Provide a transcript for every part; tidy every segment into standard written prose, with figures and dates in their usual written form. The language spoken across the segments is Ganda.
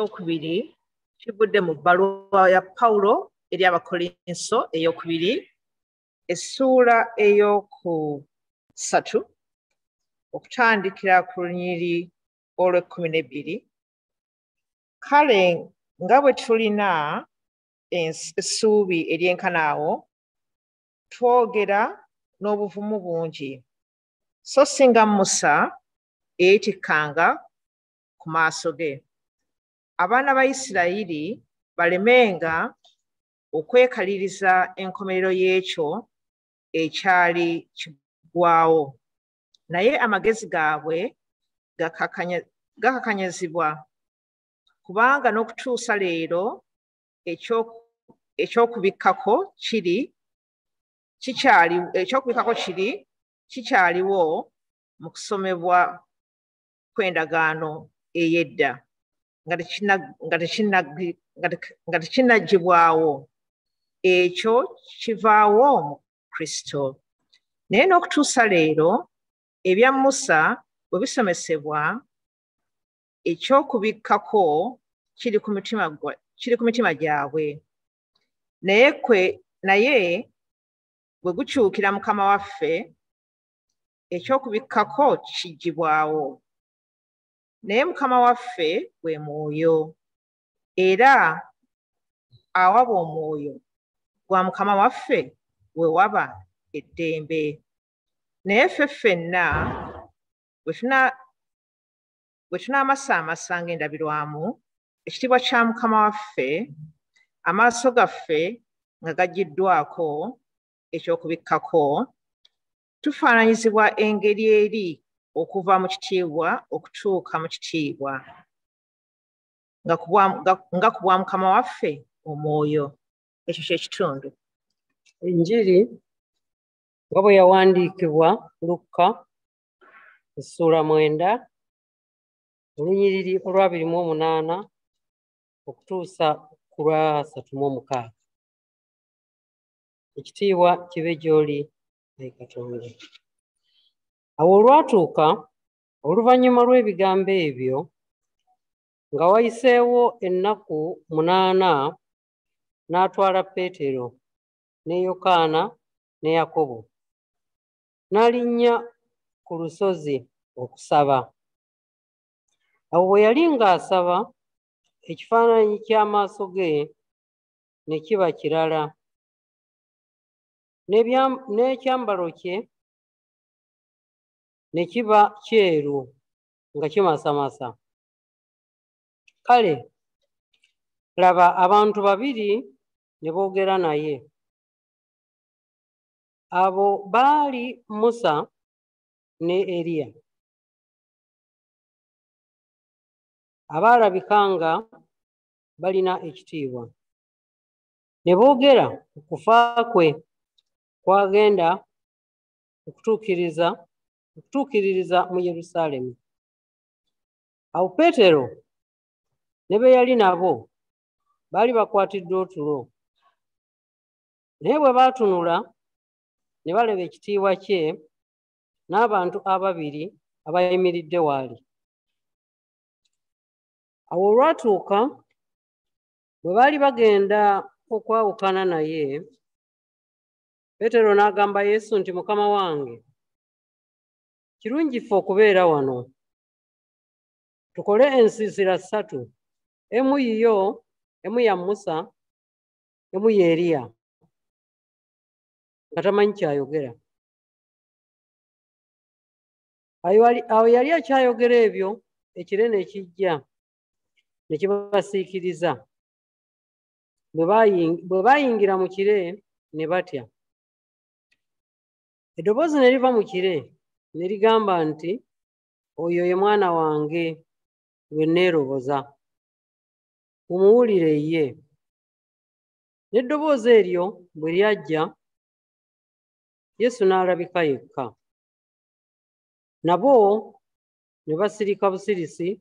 ekyokubiri kivudde mu bbaluwa ya Pawulo eri Abakolinso eyokubiri essuula eyokusatu okutandikira ku lunyiriri olw'ekkumi kale nga bwe tulina essuubi eryenkana awo twogera n'obuvumu bungi so singa Musa eyitikkanga ku maaso ge abaana ba Isirayiri balemenga okwekaliriza enkomerero y'ekyo ekyali kiggwaawo naye amagezi gaabwe gakakanyazibwa kubanga n'okutuusa leero ekyokubikkako kikyaliwo mu kusomebwa kw'endagaano ey'edda nga tekinnaggyibwawo ekyo kivaawo mu Kristo naye n'okutuusa leero ebya Musa bwe bisomesebwa ekyokubikkako kiri ku mitima gyabwe naye bwe gukyukira Mukama waffe ekyokubikkako kiggyibwawo naye Mukama waffe gwe Mwoyo era awaba Omwoyo gwa Mukama waffe we waba eddembe naye ffe ffenna bwe tunaamasaamasa ng'endabirwamu ekitiibwa kya Mukama waffe amaaso gaffe nga gaggiddwako ekyokubikkako tufaananyizibwa engeri eri okuva mu kitiibwa okutuuka mu kitiibwa nga ku bwa Mukama waffe Omwoyo. Ekyo kye kitundu. Enjiri nga bwe yawandiikibwa Lukka essuula 9 olunyiriri olwa 28 okutuusa ku lwa 36. Ekitiibwa kibe gy'oli Ayi Katonda. Awo olwatuuka oluvannyuma lw'ebigambo ebyo nga wayiseewo ennaku 8 n'atwala Peetero ne Yokaana ne Yakobo n'alinnya ku lusozi okusaba. Awo bwe yali ng'asaba ekifaananyi ky'amaaso ge ne kiba kirala n'ekyambalo kye ne kiba kyeru nga kimasamasa. Kale laba abantu babiri ne boogera naye. Abo baali Musa ne Eriya abaalabika nga balina ekitiibwa. Ne boogera okufa kwe kwagenda okutuukiririza mu Yerusaalemi. Awo Peetero ne be yali nabo baali bakwatiddwa otulo, naye bwe baatunula ne balaba ekitiibwa kye n'abantu ababiri abayimiridde waali. Awo olwatuuka bwe baali bagenda okwawukana naye, Peetero n'agamba Yesu nti, Mukama wange, kirungi ffe okubeera wano. Tukole ensiisira 3, emu yiyo, emu ya Musa, emu ya Eriya. Nga tamanyi kyayogera. Awo yali akyayogera ebyo, ekire ne kijja ne kibasiikiriza. Bwe baayingira mu kire ne batya. Eddoboozi ne liva mu kire ne ligamba nti, oyo ye mwana wange gwe neeroboza, mumuwulire ye. N'eddoboozi eryo bwe lyajja, Yesu n'alabika yekka. Nabo ne basirika busirisi.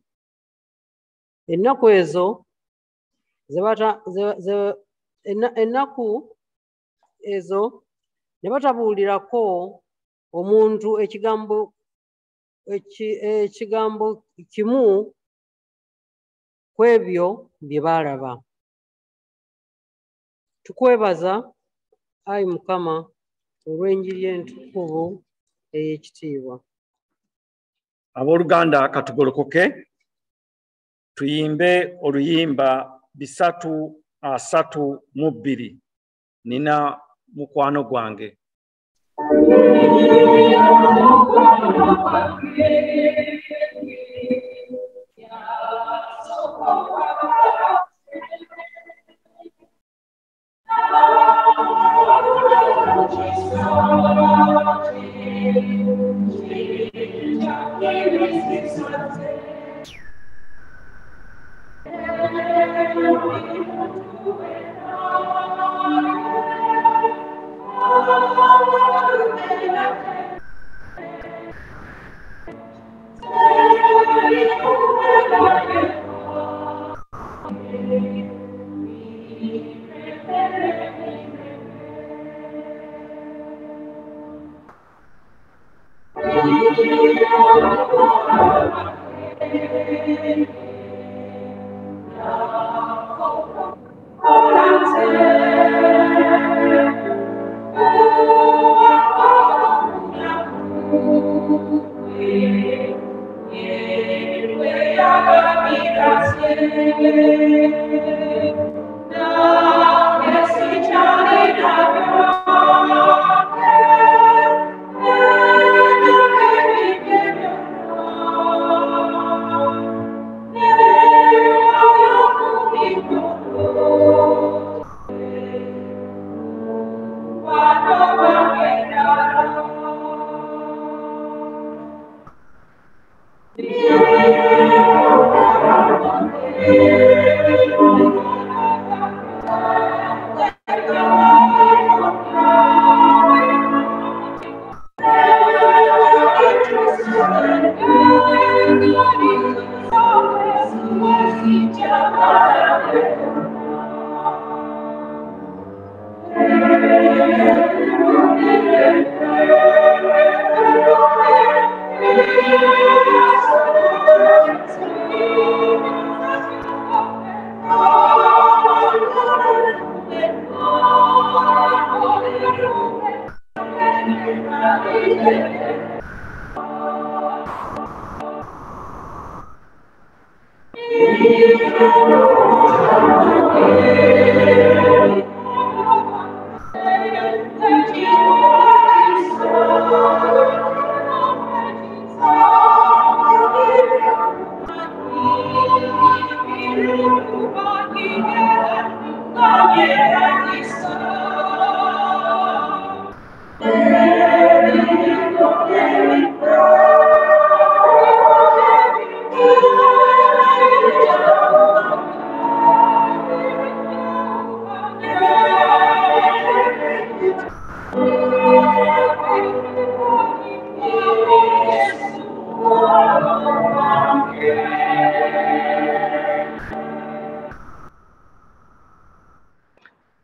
Ennaku ezo ne batabuulirako omuntu ekigambo kimu ku ebyo bye baalaba. Tukwebaza Ayi Mukama olw'enjiri entukuvu ey'ekitiibwa. Abooluganda katugolokoke tuyimbe oluyimba 332 nina mukwano gwange.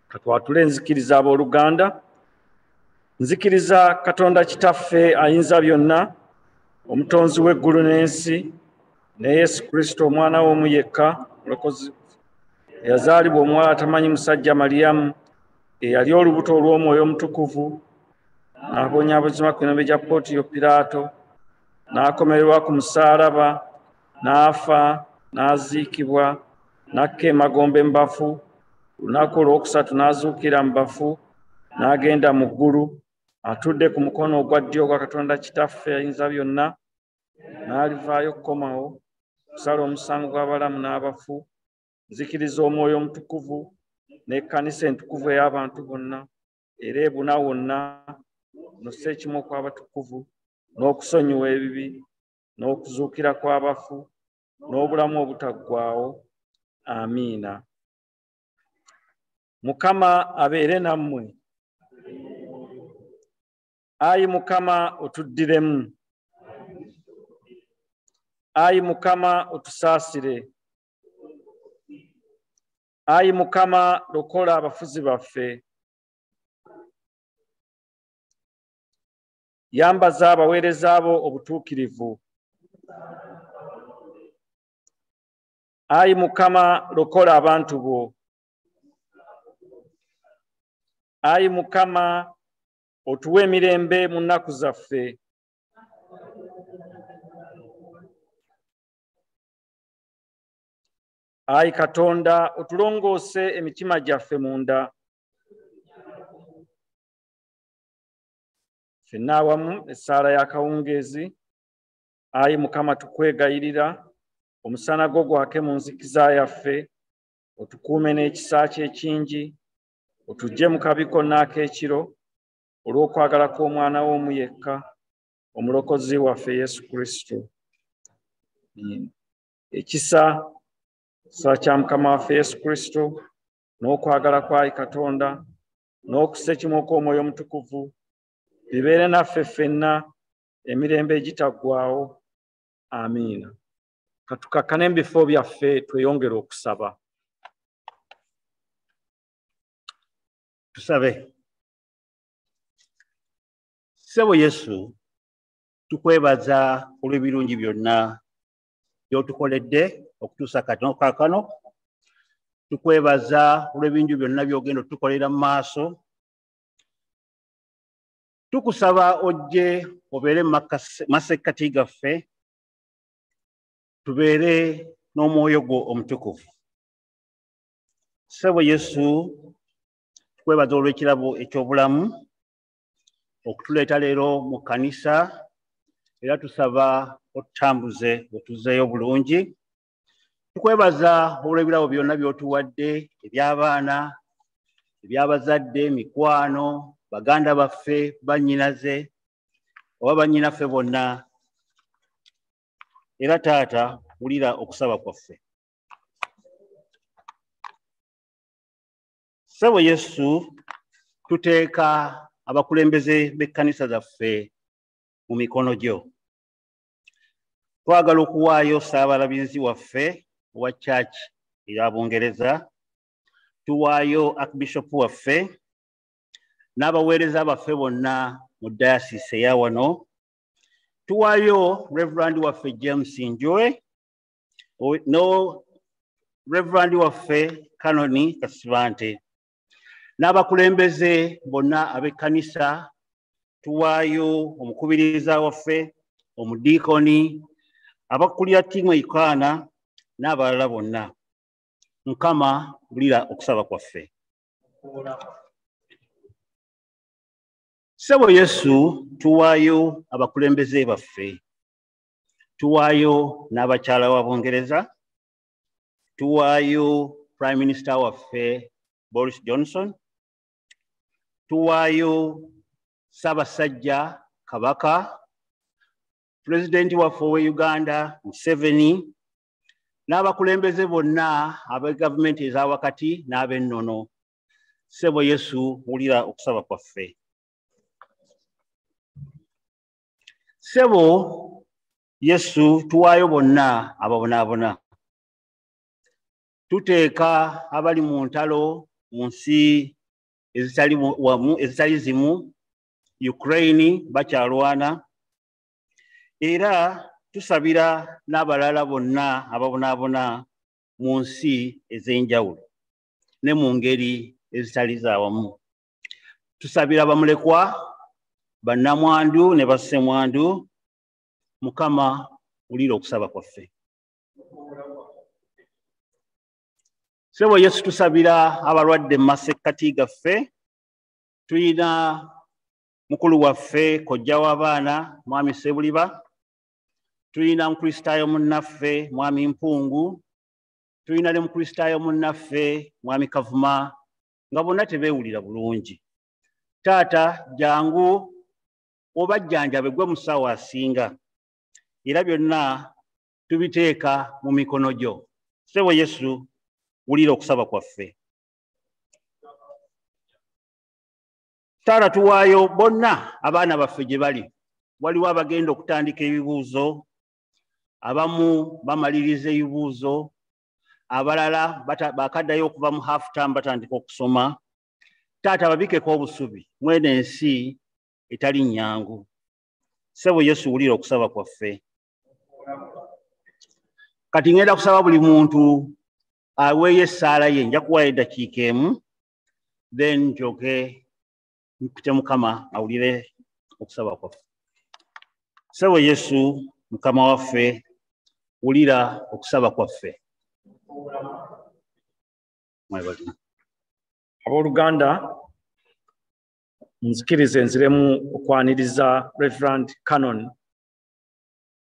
Katwatule nzikiriza abooluganda. Nzikiriza Katonda Kitaffe ayinza byonna, omutonzi w'eggulu n'ensi, ne Yesu Kristo omwana we omu yekka mulokozi, eyazaalibwa omuwala atamanyi musajja Maliyamu, eyali olubuto olw'Omwoyo Omutukuvu, n'abonyaabonyezebwa ku mirembe gya Pontiyo Piraato, n'akomererwa ku musaalaba, n'afa, n'aziikibwa, n'akka emagombe mu bafu, lunaku olwokusatu n'azuukira mu bafu, n'agenda mu ggulu, atudde ku mukono ogwa ddyo ogwa Katonda Kitaffe ayinza byonna, n'alivaayo okukomawo kusala omusango gw'abalamu n'abafu. Nzikiriza Omwoyo Omutukuvu n'Ekkanisa entukuvu ey'abantu bonna, era ebuna wonna, n'ossa ekimu okw'abatukuvu, n'okusonyiwa ebibi, n'okuzuukira kw'abafu, n'obulamu obutaggwaawo. Amiina. Mukama abeere nammwe. Ayi Mukama otuddiremu. Ayi Mukama otusaasire. Ayi Mukama lokola abafuzi baffe. Yambaza abaweereza bo obutuukirivu. Ayi Mukama lokola abantu bo. Ayi Mukama otuwe emirembe mu nnaku zaffe. Ayi Katonda otulongoose emitima gyaffe munda. Ffenna awamu essaala ya kawungeezi. Ayi Mukama tukwegayirira omusana gwo gwake mu nzikiza yaffe, otukuume n'ekisa kye ekingi, otugye mu kabi konna ak'ekiro olw'okwagala kw'omwana w'omu yekka, omulokozi waffe Yesu Kristo. Ekisa kya Mukama waffe Yesu Kristo n'okwagala kwa Katonda n'okussa ekimu kw'Omwoyo Omutukuvu bibeere naffe ffenna emirembe egitaggwaawo. Amiina. Katukakkane mu bifo byaffe tweyongere okusaba. Tusabe. Ssebo Yesu, tukwebaza olw'ebirungi byonna by'otukoledde okutuusa kaakano. Tukwebaza olw'ebintu byonna by'ogenda otukolera mu maaso. Tukusaba ojje obeere mu masekkati gaffe, tubeere n'omwoyo gwo omutukuvu. Ssebo Yesu, tukwebaza olw'ekirabo eky'obulamu okutuleeta leero mu kkanisa, era tusaba otutambuze otuzeeyo bulungi. Tukwebaza olw'ebirabo byonna by'otuwadde, eby'abaana, eby'abazadde, mikwano, baganda baffe, bannyinaze, oba bannyinaffe bonna. Era Taata, wulira okusaba kwaffe. Ssebo Yesu, tuteeka abakulembeze b'ekkanisa zaffe mu mikono gyo. Twagala okuwaayo Ssaabalabirizi waffe owa Church eya Bungereza, tuwaayo Archbishop waffe n'abaweereza baffe bonna mu dayasiisi eya wano, tuwaayo Rev'd waffe James Njue, no Rev'd waffe Canon Kasibante, n'abakulembeze bonna ab'ekkanisa, tuwaayo omukubiriza waffe, omudiikoni, abakulira ttiimu eikaana n'abalala bonna. Mukama, wulira okusaba kwaffe. Ssebo Yesu, tuwaayo abakulembeze baffe, tuwaayo n'abakyala wa Bungereza, tuwaayo Prime Minister waffe Boris Johnson, tuwaayo Ssaabasajja Kabaka, Pulezidenti waffe ow'e Uganda Museveni, n'abakulembeze bonna aba gavumenti eza wakati n'ab'ennono. Ssebo Yesu, wulira okusaba kwaffe. Ssebo Yesu, tuwaayo bonna ababonaabona. Tuteeka abali mu ntalo mu nsi ezitali zimu, Ukraine bakyalwana, era tusabira n'abalala bonna ababonaabona mu nsi ez'enjawulo ne mu ngeri ezitali za wamu. Tusabira bamulekwa, bannamwandu ne bassemwandu. Mukama, wulira okusaba kwaffe. Ssebo Yesu, tusabira abalwadde mu masekkati gaffe. Tuyina mukulu waffe kojja w'abaana Mwami Ssebuliba, tuyina mukristaayo munnaffe Mwami Mpungu, tuyina ne mukristaayo munnaffe Mwami Kavuma, nga bonna tebeewulira bulungi. Taata, jangu obajjanjabe gwe musawo asinga, era byonna tubiteeka mu mikono gyo. Ssebo Yesu, wulira okusaba kwaffe. Taata, tuwaayo bonna abaana baffe gye bali. Waliwo abagenda okutandika ebibuuzo, abamu bamaliriza ebibuuzo, abalala bakaddayo okuva mu half term batandika okusoma. Taata, babikeko obusubi mweno ensi etali nnyangu. Ssebo Yesu, wulira okusaba kwaffe. Kati ngenda kusaba buli muntu aweeyo essaala ye, nja kuwayo eddakiika emu, then njoke mpite Mukama awulire okusaba kwaffe. Ssebo Yesu, Mukama waffe, wulira okusaba kwaffe. Abooluganda, nzikirize nziremu okwaniriza Rev'd Canon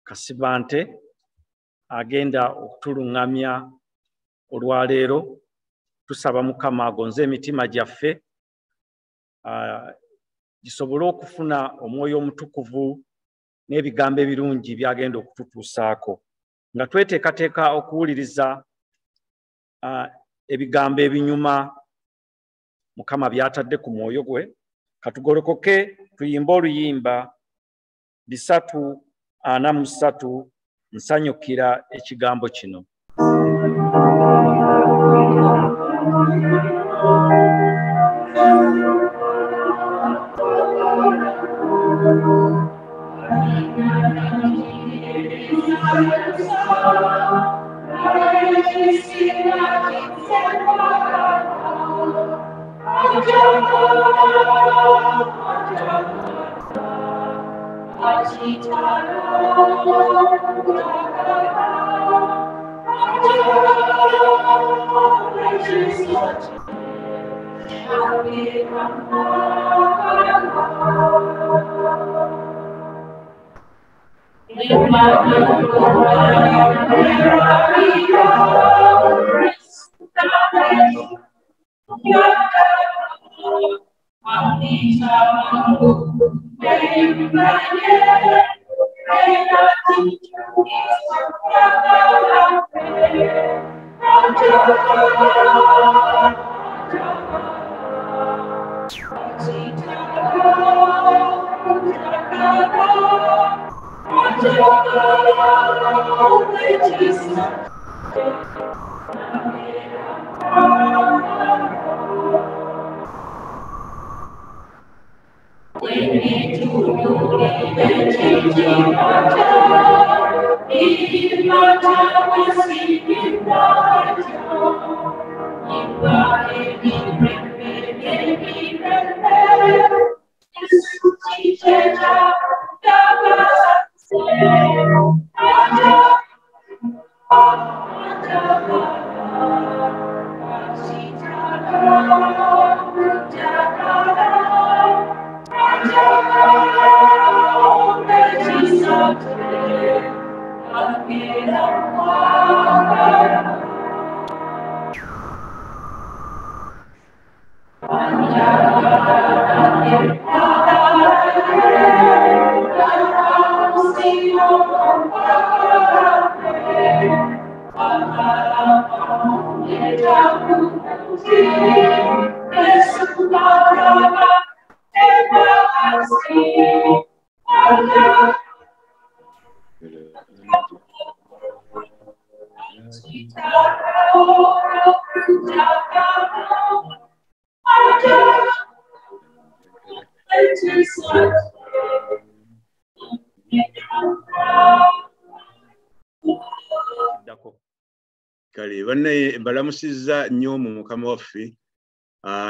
Kasibante agenda okutuluŋŋamya olwaleero. Tusaba Mukama agonze emitima gyaffe gisobole okufuna omwoyo omutukuvu n'ebigambo ebirungi byagenda okututuusaako, nga tweteekateeka okuwuliriza ebigambo ebinyuma Mukama by'atadde ku mwoyo gwe. Katugolokoke tuyimbe oluyimba 343 nsanyukira ekigambo kino. Kale banne mbalamusizza nnyo mu Mukama waffe.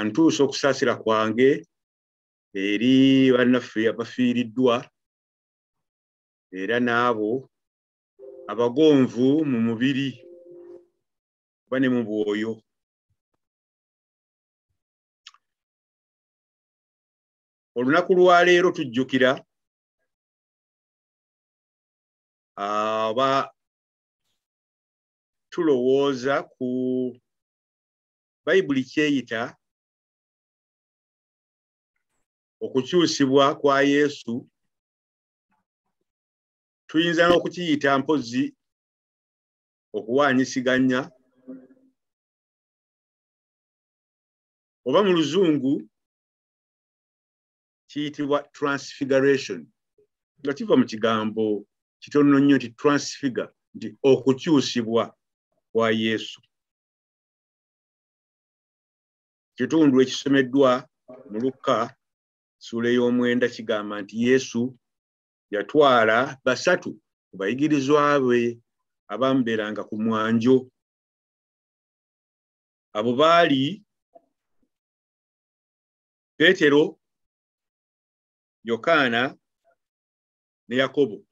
Ntuusa okusaasira kwange eri bannaffe abafiiriddwa era n'abo abagonvu mu mubiri bane mu bwoyo. Olunaku lwa leero tujjukira tulowooza ku Bayibuli kyeyita okukyusibwa kwa Yesu. Tuyinza n'okukiyita mpozi okuwaanyisiganya, oba mu Luzungu kiyitibwa transfiguration, nga kiva mu kigambo kitono nnyo nti transfigure, nti okukyusibwa kwa Yesu. Kitundu ekisomeddwa mu Luka ssuula ey'omwenda kigamba nti Yesu yatwala basatu ku bayigirizwa be abambeeranga ku mwanjo. Abo baali Peetero, Yokaana ne Yakobo.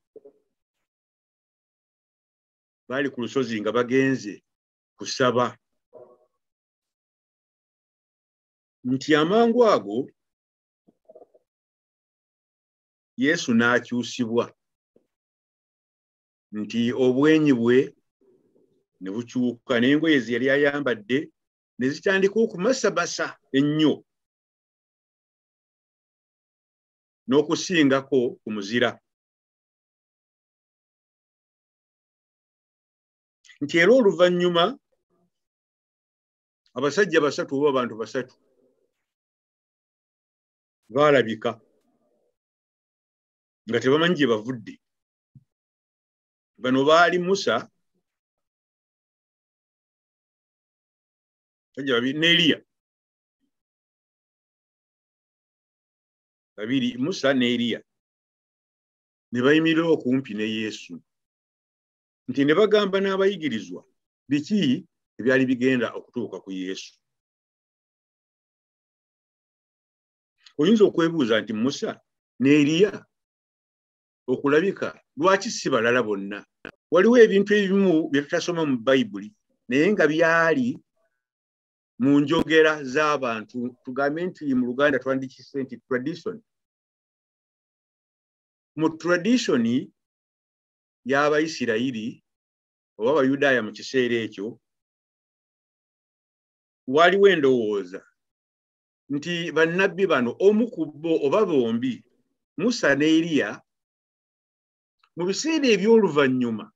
Baali ku lusozi nga bagenze kusaba. Nti amangu ago Yesu n'akyusibwa, nti obwenyi bwe ne bukyuka, n'engoye ze yali ayambadde ne zitandika okumasabasa ennyo n'okusingako ku muzira. Nti era oluvannyuma abasajja basatu oba abantu basatu baalabika nga tebamanyi gye bavudde. Bano baali Musa ne Eriya. Babiri, Musa ne Eriya, ne bayimirira okumpi ne Yesu. Nti ne bagamba n'abayigirizwa biki ebyali bigenda okutuuka ku Yesu. Oyinza okwebuuza nti Musa ne Eriya okulabika lwaki si balala bonna? Waliwo ebintu ebimu bye tutasoma mu Bayibuli naye nga byali mu njogera z'abantu. Tugambe nti mu Luganda twandikise nti tradition. Mu tradition y'Abayisirayiri oba Abayudaaya mu kiseera ekyo waliwo endowooza nti bannabbi bano omu ku bo oba bombi, Musa ne Eriya, mu biseera eby'oluvannyuma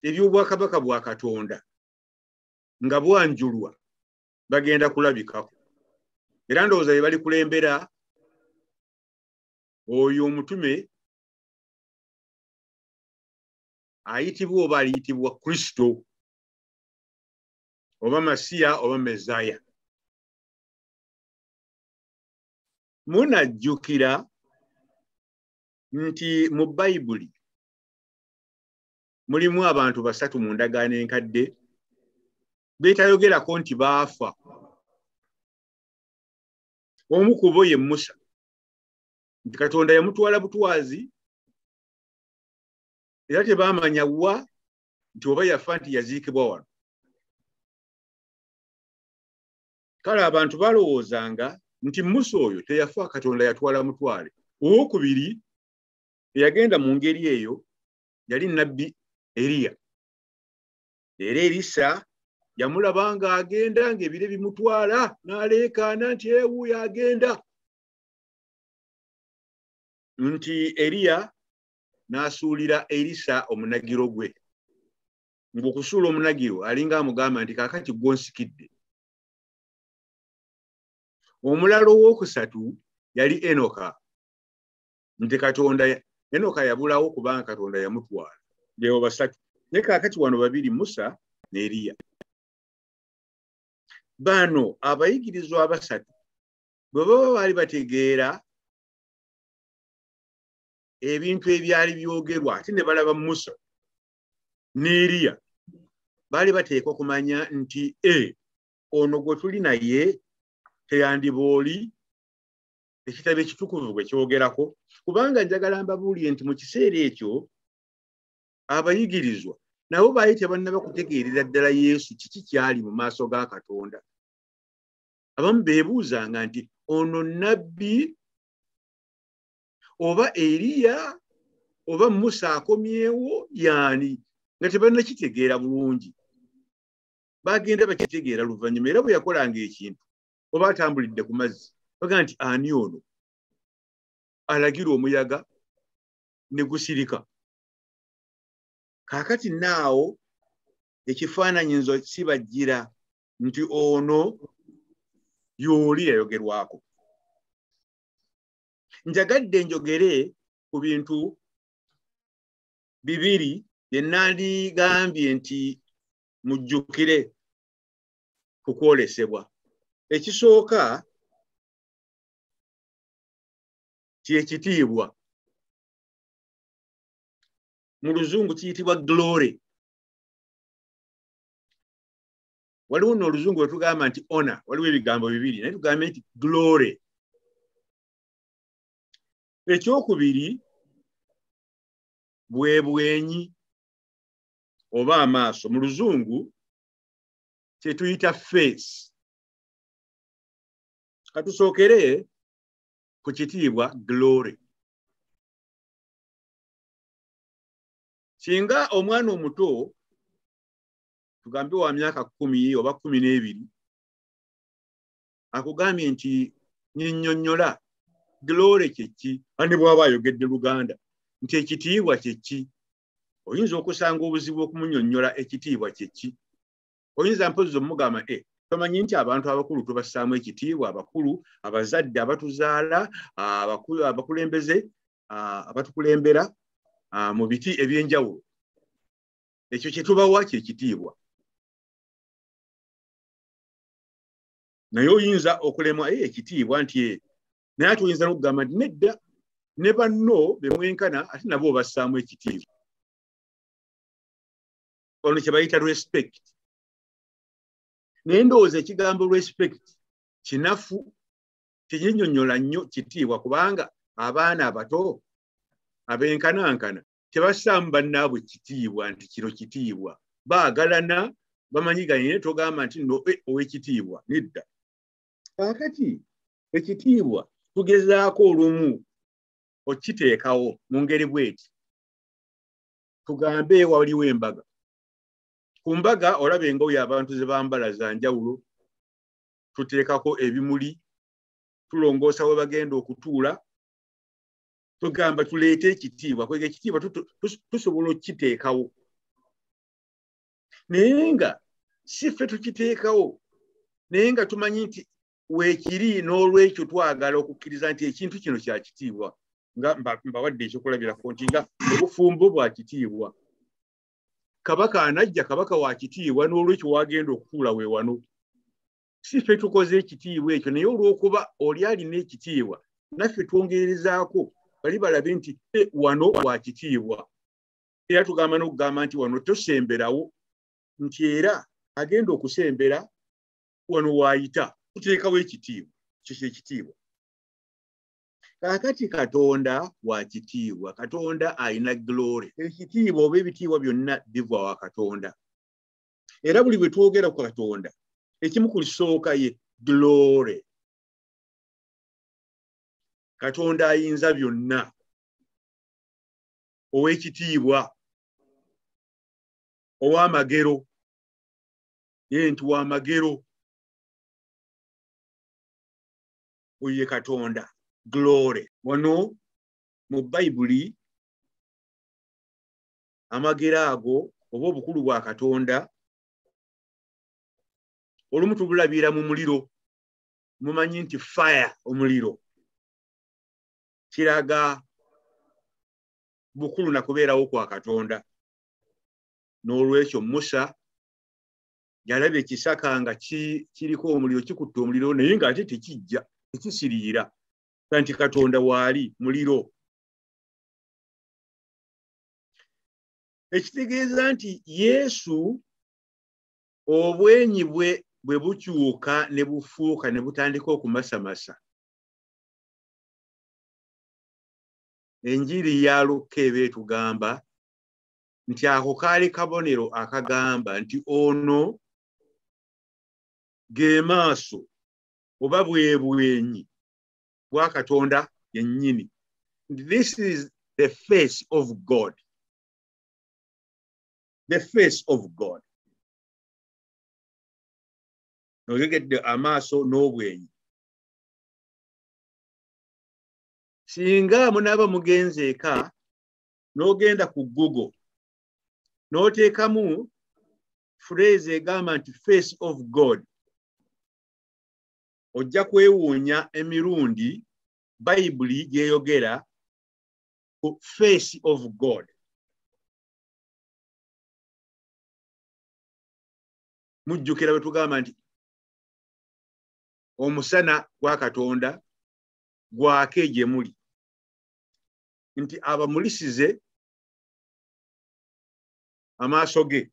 eby'obwakabaka bwa Katonda nga bwanjulwa bagenda kulabikako. Era ndowooza be bali kulembera oyo omutume ayitibwa oba aliyitibwa Kristo oba Masiya oba Mesaya. Munajjukira nti mu Bayibuli mulimu abantu basatu mu ndagaano enkadde beetayogerako nti baafa. Omu ku bo ye Musa, nti Katonda yamutwala butwazi era tebaamanya wa nti oba yafa nti yaziikibwa wano. Kale abantu balowoozanga nti Musa oyo teyafa, Katonda yatwala mutwale. Owookubiri eyagenda mu ngeri eyo yali nnabbi Eriya. Era Erisa yamulaba ng'agenda ng'ebire bimutwala n'aleekaana nti wuuyo agenda. Nti Eriya n'asuulira Erisa omunagiro gwe. Ng'okusuula omunagiro alinga amugamba nti kaakati gw'onsikidde. Omulala owookusatu yali Enoka. Nti Enoka yabulawo kubanga Katonda yamutwala. Beebo basatu. Naye kaakati wano babiri, Musa ne Eriya. Bano abayigirizwa abasatu bwe baba baali bategeera ebintu ebyali byogerwa ate ne balaba Musa ne Eriya, baali bateekwa kumanya nti ono gwe tuli naye teyandiba oli ekitabo ekitukuvu bwe kyogerako. Kubanga njagala mbabuulire nti mu kiseera ekyo abayigirizwa nabo baali tebannaba kutegeerera ddala Yesu kiki kyali mu maaso ga Katonda. Abamu beebuuzanga nti ono nnabbi oba Eriya oba Musa akomyewo yaani, nga tebannakitegeera bulungi. Bagenda bakitegeera luvannyuma. Era bwe yakolanga ekintu oba atambulidde ku mazzi baga nti ani ono alagira omuyaga ne gusirika. Kaakati naawo ekifaananyi nzo kibajjira nti ono y'oli yayogerwako. Njagadde njogere ku bintu bibiri bye nandigambye nti mujjukire ku kwolesebwa. Ekisooka ky'ekitiibwa. mu luzungu kiyitibwa glory. Waliwo n'oluzungu bwe tugamba nti honor, waliwo ebigambo bibiri naye tugamba nti glory. Ekyokubiri bwe bwenyi oba amaaso, mu luzungu kye tuyita face. Katusookere ku kitiibwa glory. Singa omwana omuto tugambe wa myaka 10 oba 12 akugambye nti nnyonnyola glory kyeki, andi bw'aba ayogedde Luganda nti ekitiibwa kyeki, oyinza okusanga obuzibu okumunnyonnyola ekitiibwa kyeki. Oyinza mpozi omugamba tomanyi nti abantu abakulu tubassaamu ekitiibwa, abakulu, abazadde abatuzaala, abakulembeze abatukulembera mu biti eby'enjawulo. Ekyo kye tubawa kyekitiibwa. Naye oyinza okulemwa ekitiibwa nti naye ate oyinza n'okugamba nti nedda ne banno be mwenkana ate nabo obassaamu ekitiibwa. Ono kye bayita respect. Naye ndowooza ekigambo respect kinafu, kinnyonnyola nnyo kitiibwa, kubanga abaana abato abenkanankana tebassaamu bannaabwe kitiibwa nti kino kitiibwa. Baagalana, bamanyiganye, togamba nti no ow'ekitiibwa, nedda. Kaakati ekitiibwa tugezaako olumu okiteekawo mu ngeri bweti. Tugambe waliwo embaga. Ku mbaga olaba engoye abantu ze bambala za njawulo, tuteekako ebimuli, tulongoosa we bagenda okutuula, tugamba tuleete ekitiibwa. Kwega ekitiibwa tusobola okukiteekawo. Naye nga si ffe tukiteekawo, naye nga tumanyi nti weekiri, n'olwekyo twagala okukkiriza nti ekintu kino kya kitiibwa. Nga mbawadde ekyokulabirako nti nga obufumbo bwa kitiibwa. Kabaka anajja, kabaka wa kitiibwa, n'olwekyo wagenda okutuula we wano. Si ffe tukoze ekitiibwa ekyo, naye olw'okuba oli alina ekitiibwa naffe twongerezaako bali balabe nti wano wa kitiibwa. Era tugamba n'okugamba nti wano tosemberawo, nti era agenda okusembera wano waayita. Tuteekawo ekitiibwa, kyo ekitiibwa. Kaakati Katonda wa kitiibwa, Katonda alina glory. Ekitiibwa oba ebitiibwa byonna biva wa Katonda. Era buli bwe twogera ku Katonda, ekimu ku lisooka ye glory. Katonda ayinza byonna, ow'ekitiibwa, ow'amagero, ye nti w'amagero, oye Katonda. Glory. Wano mu Bayibuli amagero ago oba obukulu bwa Katonda olumu tubulabira mu muliro. Mumanyi nti fire, omuliro, kiraga bukulu na kubeerawo kwa Katonda. N'olwekyo Musa yalabye ekisaka nga kiriko omuliro, kikutte omuliro, naye ng'ate tekijja, tekisiriira. Kanti Katonda waali muliro. Ekitegeeza nti Yesu obwenyi bwe bukyuka ne bufuuka ne butandika okumasamasa. Enjiri ya Luka etugamba nti ako kaali kabonero akagamba nti ono ge maaso oba bwe bwenyi bwa Katonda yennyini. This is the face of God. The face of God. Nogegedde amaaso n'obwenyi. Singa munaaba mugenze eka n'ogenda ku Google n'oteekamu phrase egamba nti face of God, ojja kwewuunya emirundi Bayibuli gyeyogera ku face of God. Mujjukira bwe tugamba nti omusana gwa Katonda gwake gye muli, nti abamulisize amaaso ge.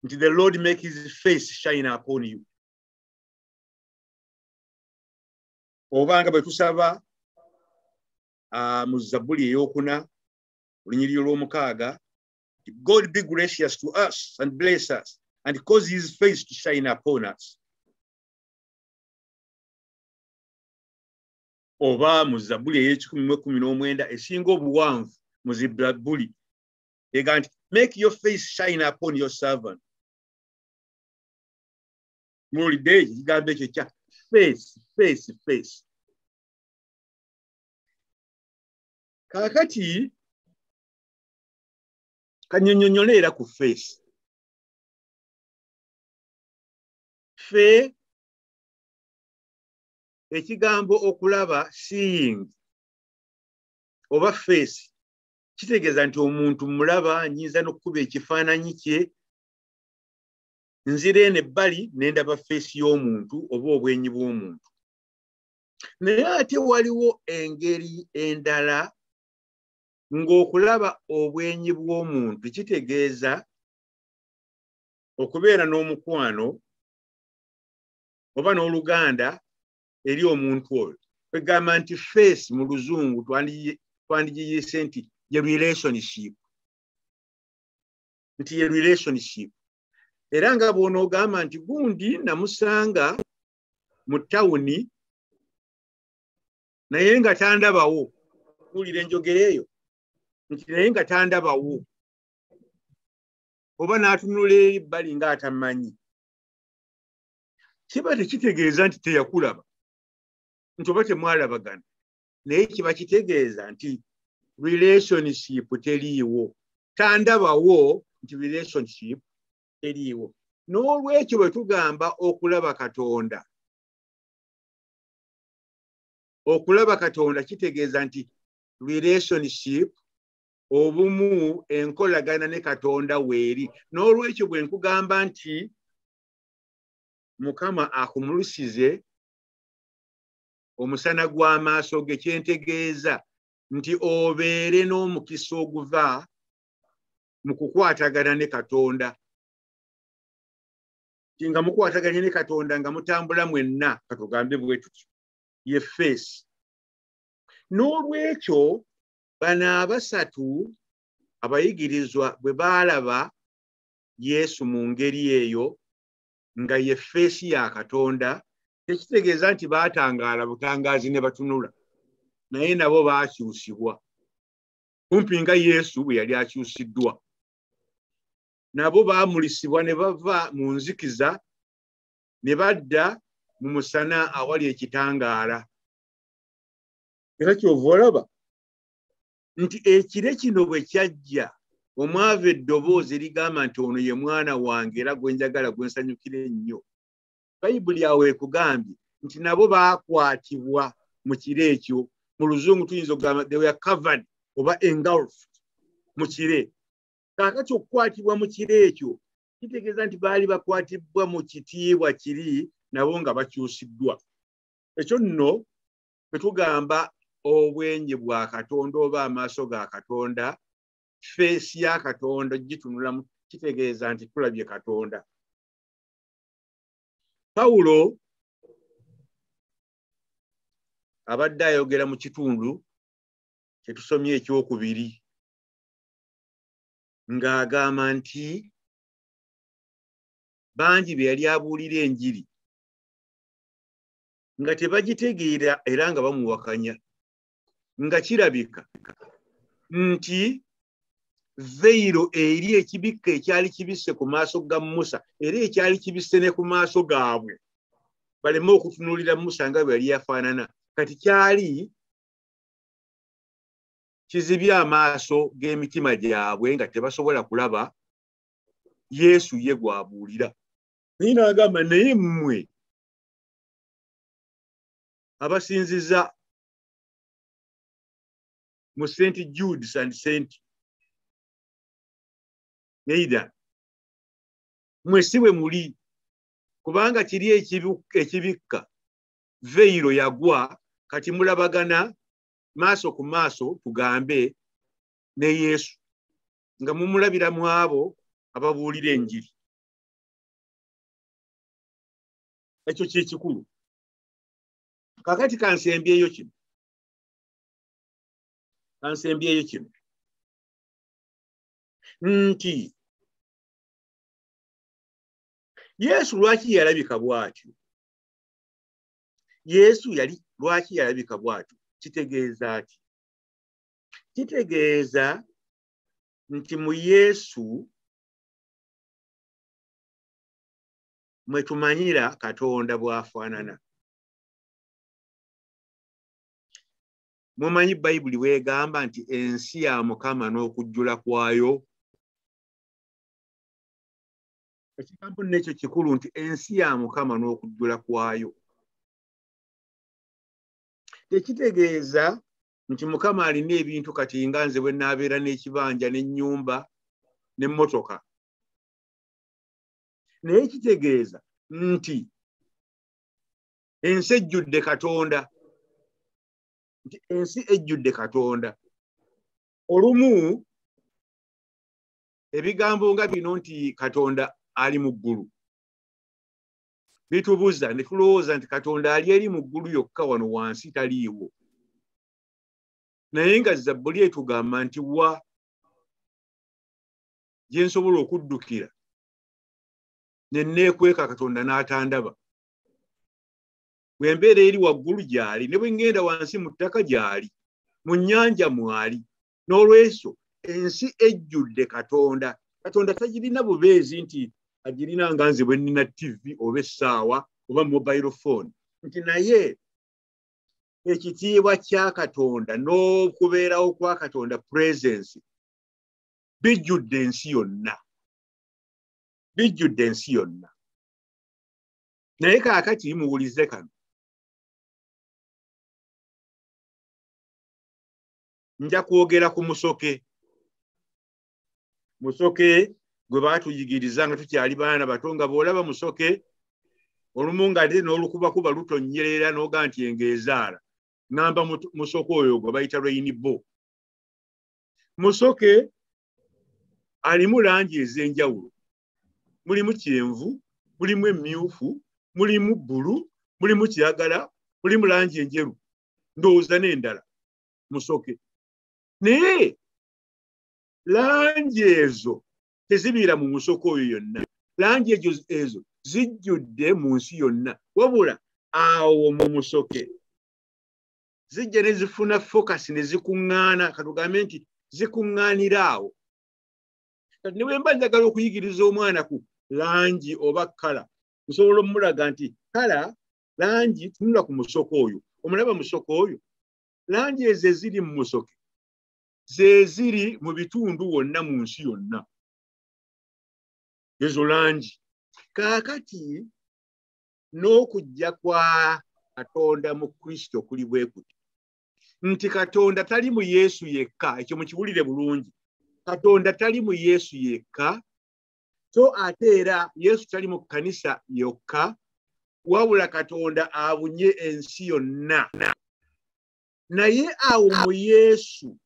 Nti the Lord make his face shine upon you. Obanga bwe tusaba mu Zabbuli ey'okuna olunyiriri olw'omukaaga, God be gracious to us and bless us and cause his face to shine upon us. Oba mu Zabbuli ey'ekikumi esinga obuwanvu mu Zabbuli ega nti make your face shine upon your servant. Mulidde ekigambo ekyo kya face. Kaakati kanyonyonyole era ku face. Fe ekigambo okulaba, seeing oba face kitegeeza nti omuntu mulaba, nyinza n'okukuba ekifaananyi kye, nzira eno ebbali ne ndaba face y'omuntu oba obwenyi bw'omuntu. Naye ate waliwo engeri endala ng'okulaba obwenyi bw'omuntu kitegeeza okubeera n'omukwano oba n'oluganda eri omuntu oyo. Kwegamba nti face mu Luzungu twandigiyise nti ye relationship. Nti ye relationship. Era nga bw'onoogamba nti gundi namusanga mu tawuni naye nga tandabawo. Kuwulira enjogera eyo nti naye nga tandabawo. Oba n'atunula ebbali ng'atamanyi. Kiba tekitegeeza nti teyakulaba. Nti oba temwalabagana. Naye kiba kitegeeza nti relationship teriiwo. Tandabawo nti relationship teriiwo. N'olwekyo bwe tugamba okulaba Katonda. Okulaba Katonda kitegeeza nti relationship, obumu, enkolagana ne Katonda weeri. N'olwekyo bwe nkugamba nti Mukama akumulusize omusana gw'amaaso ge, kyentegeeza nti obeere n'omukisa oguva mu kukwatagana ne Katonda. Nga mukwataganye ne Katonda nga mutambula mwenna, katugambe bwe tutyo, ye face. N'olwekyo bano abasatu abayigirizwa bwe baalaba Yesu mu ngeri eyo nga ye face ya Katonda, tekitegeeza nti baatangaala butangaazi ne batunula, naye nabo baakyusibwa. Kumpi nga Yesu bwe yali akyusiddwa. Nabo baamulisibwa ne bava mu nzikiza ne badda mu musana awali ekitangaala. Era kyova olaba nti ekire kino bwe kyajja, omwava eddoboozi erigamba nti ono ye mwana wange era gwe njagala gwe nsanyukira ennyo. Bayibuli awo ekugambye nti nabo baakwatibwa mu kire ekyo. Mu Luzungu tuyinza okugamba they were covered oba engulfed mu kire. Kaakati okukwatibwa mu kire ekyo kitegeeza nti baali bakwatibwa mu kitiibwa kiri nabo nga bakyusiddwa. Ekyo nno bwe tugamba obwenyi bwa Katonda oba amaaso ga Katonda, face ya Katonda gitunula, kitegeeza nti tulabye Katonda. Pawulo abadde ayogera mu kitundu kye tusomye ekyokubiri ng'agamba nti bangi be yali abuulira enjiri nga tebagitegeera era nga bamuwakanya, nga kirabika nti veiro eri ekibikka ekyali kibisse ku maaso ga Musa era ekyali kibisse ne ku maaso gaabwe baleme okutunuulira Musa nga bwe yali yafaanana, kati kyali kizibye amaaso g'emitima gyabwe nga tebasobola kulaba Yesu ye gwabuulira. Naye n'agamba naye mmwe abasinziza mu St Jude St Aidan, mwe si bwe muli, kubanga kiri ekibikka veiro yagwa, kati mulabagana maaso ku maaso tugambe ne Yesu nga mumulabira mu abo ababuulira enjiri. Ekyo kyekikulu. Kakati kansembyeyo kino. Nti Yesu lwaki yalabika bw'atyo? Yesu lwaki yalabika bw'atyo? Kitegeeza ki? Kitegeeza nti mu Yesu mwe tumanyira Katonda bw'afaanana. Mumanyi Bayibuli bw'egamba nti ensi ya Mukama n'okujjula kwayo. Ekigambo n'ekyo kikulu nti ensi ya Mukama n'okujjula kwayo. Tekitegeeza nti Mukama alina ebintu kati nga nze bwe naabeera n'ekibanja n'ennyumba n'emmotoka. Naye kitegeeza nti ensi ejjudde Katonda. Nti ensi ejjudde Katonda. Olumu ebigambo nga bino nti Katonda ali mu ggulu bitubuza ne tulowooza nti Katonda ali eri mu ggulu yokka wano wansi taliiwo. Naye nga Zabbuli etugamba nti wa gye nsobola okuddukira ne neekweka Katonda n'atandaba. Bwe mbeera eri waggulu gy'ali, ne bwe ngenda wansi mu ttaka gy'ali, mu nnyanja mwali. N'olwekyo ensi ejjudde Katonda. Katonda tagirina bubeezi nti agirina nga nze bwe nnina TV oba essaawa oba mobile phone. Nti naye ekitiibwa kya Katonda n'okubeerawo kwa Katonda presence bijjudde ensi yonna. Bijjudde ensi yonna. Naye kaakati muwulize kano. Nja kwogera ku musoke. Musoke gwe baatuyigiriza nga tukyali baana bato nga bw'olaba musoke olumu nga ate n'olukubakuba lutonnyerera n'oga nti engeezaala. Ngamba musoke oyo gwe bayita rainbow. Musoke alimu langi ez'enjawulo. Mulimu kyenvu, mulimu emmyufu, mulimu bbulu, mulimu kiragala, mulimu langi enjeru. Ndowooza n'endala. Musoke. Naye langi ezo tezibiira mu musoke oyo yonna. Langi ezo zijjudde mu nsi yonna. Wabula awo mu musoke zijja ne zifuna focus ne zikuŋŋaana. Katugambe nti zikuŋŋaanira awo. Kati ne bwe mba njagala okuyigiriza omwana ku langi oba kala, nsobola omulaga nti kala langi tunula ku musoke oyo. Omulaba musoke oyo. Langi ezo eziri mu musoke ze ziri mu bitundu wonna mu nsi yonna. Ezo langi. Kaakati n'okujja kwa Katonda mu Kristo kuli bwe kuti. Nti Katonda tali mu Yesu yekka. Ekyo mukiwulire bulungi. Katonda tali mu Yesu yekka. So ate era Yesu tali mu Kkanisa yokka. Wabula Katonda abunye ensi yonna. Naye awo mu Yesu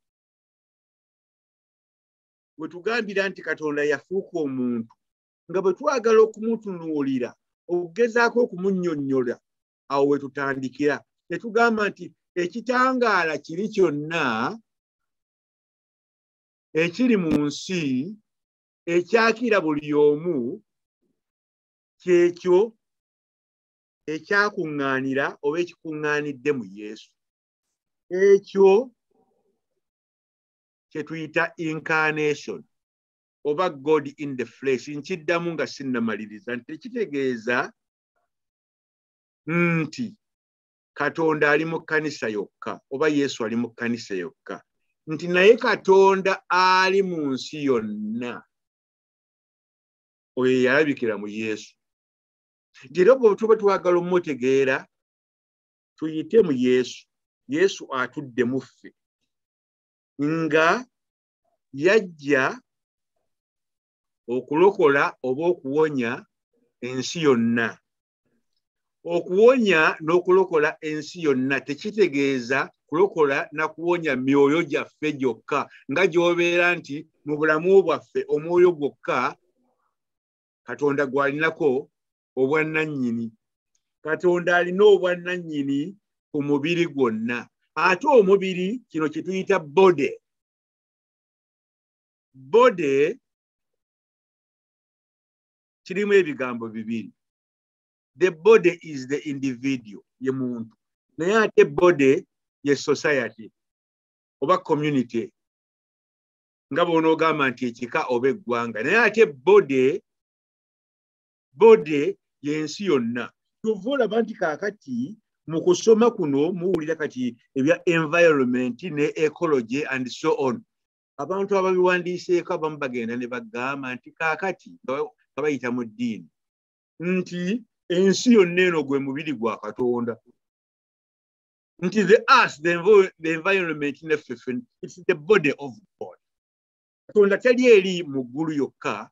bwe tugambira nti Katonda yafuuka omuntu, nga bwe twagala okumutunuulira, okugezaako okumunnyonnyola, awo we tutandikira. Ne tugamba nti ekitangaala kiri kyonna ekiri mu nsi ekyakira buli omu kyekyo ekyakuŋŋaanira oba ekikuŋŋaanidde mu Yesu. Ekyo kye tuyita incarnation oba God in the flesh. Nkiddamu nga sinnamaliriza nti tekitegeeza nti Katonda ali mu Kkanisa yokka oba Yesu ali mu Kkanisa yokka. Nti naye Katonda ali mu nsi yonna. Oyo yalabikira mu Yesu. Era bwe tuba twagala omutegeera tuyite mu Yesu. Yesu atudde mu ffe nga yajja okulokola oba okuwonya ensi yonna. okuwonya n'okulokola ensi yonna tekitegeeza kulokola na kuwonya myoyo gyaffe gyokka nga gy'obeera nti mu bulamu bwaffe omwoyo gwokka Katonda gwalinako obwannannyini. Katonda alina obwannannyini ku mubiri gwonna. Ate omubiri kino kye tuyita body. Body kirimu ebigambo bibiri. The body is the individual, ye muntu. Naye ate body ye society oba community. Nga bw'onoogamba nti ekika oba eggwanga. Naye ate body y'ensi yonna. Kyova olaba nti kaakati mu kusoma kuno muwulira kati ebya environment ne ecology and so on. Abantu ababiwandiiseeko abamu bagenda ne bagamba nti kaakati nga bayita mu ddiini nti ensi yonna eno gwe mubiri gwa Katonda. Nti the earth, the environment neffefe, it's the body of God. Katonda tali eri mu ggulu yokka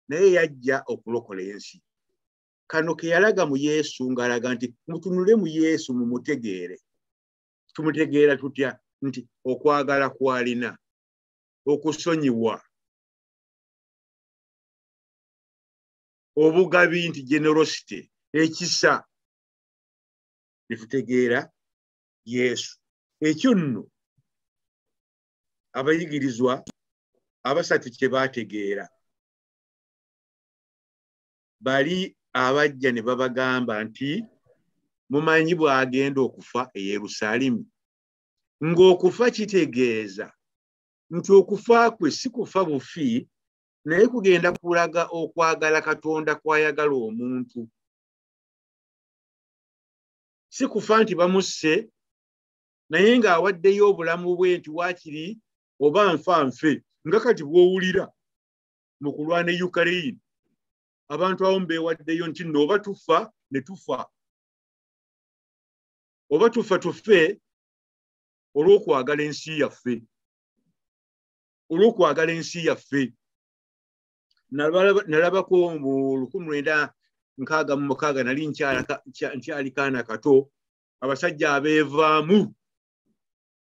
naye yajja okulokola ensi. Kano ke yalaga mu Yesu ng'alaga nti mutunule mu Yesu mumutegeere. Tumutegeera tutya? Nti okwagala kw'alina, okusonyiwa, obugabi nti generosity, ekisa. Ne tutegeera Yesu. Ekyo nno abayigirizwa abasatu kye baategeera. Bali abajja ne babagamba nti mumanyi bw'agenda okufa e Yerusaalemi. Ng'okufa kitegeeza nti okufa kwe si kufa bufi, naye kugenda kulaga okwagala Katonda kw'ayagala omuntu. Si kufa nti bamusse, naye ng'awaddeyo obulamu bwe nti waakiri oba nfa nfe. Nga kati bw'owulira mu kulwana e Ukraine. Abantu abamu beewaddeyo nti nno oba tufa ne tufa. Oba tufa tufe olw'okwagala ensi yaffe. Olw'okwagala ensi yaffe. Nalabako mu 1966 nali nkyali kaana kato, abasajja abeevaamu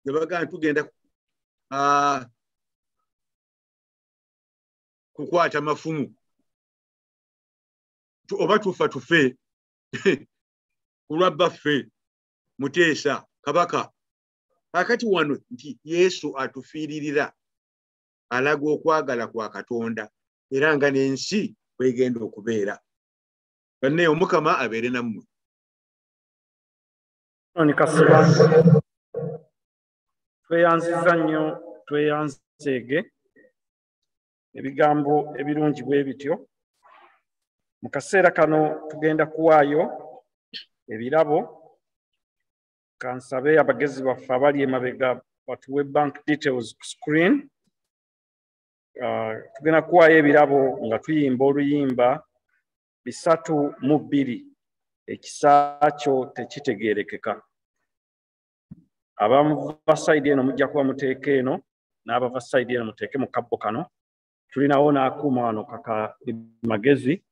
ne bagamba tugenda kukwata mafumu. Oba tufa tufe kulwa baffe Muteesa Kabaka. Kakati wano nti Yesu atufiiririra, alaga okwagala kwa Katonda era nga n'ensi kwegenda okubeera. Banne Omukama abeere nammwe. Ni Kasibante. Tweyanziza nnyo, tweyanzeege ebigambo ebirungi bwe bityo. Mu kaseera kano tugenda kuwaayo ebirabo. Kansabe abagezi baffe abali emabega batuwe bank details ku screen. Tugenda kuwaayo ebirabo nga tuyimba oluyimba 3-2 ekisa kyo tekitegeerekeka. Abava sayidi eno mujja kuba muteeka eno, n'abava sayidi eno muteeke mu kabbo kano. Tulinawo n'akuuma wano kaka magezi.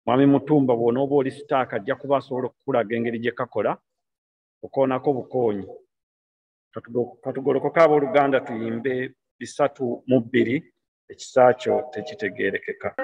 Mwami Mutumba bw'onooba oli sitaaka ajja kuba asobola okukulaga engeri gye kakola okoonako bukoonyi. Katugolokoka abooluganda tuyimbe 3-2 ekisa kyo tekitegeerekeka.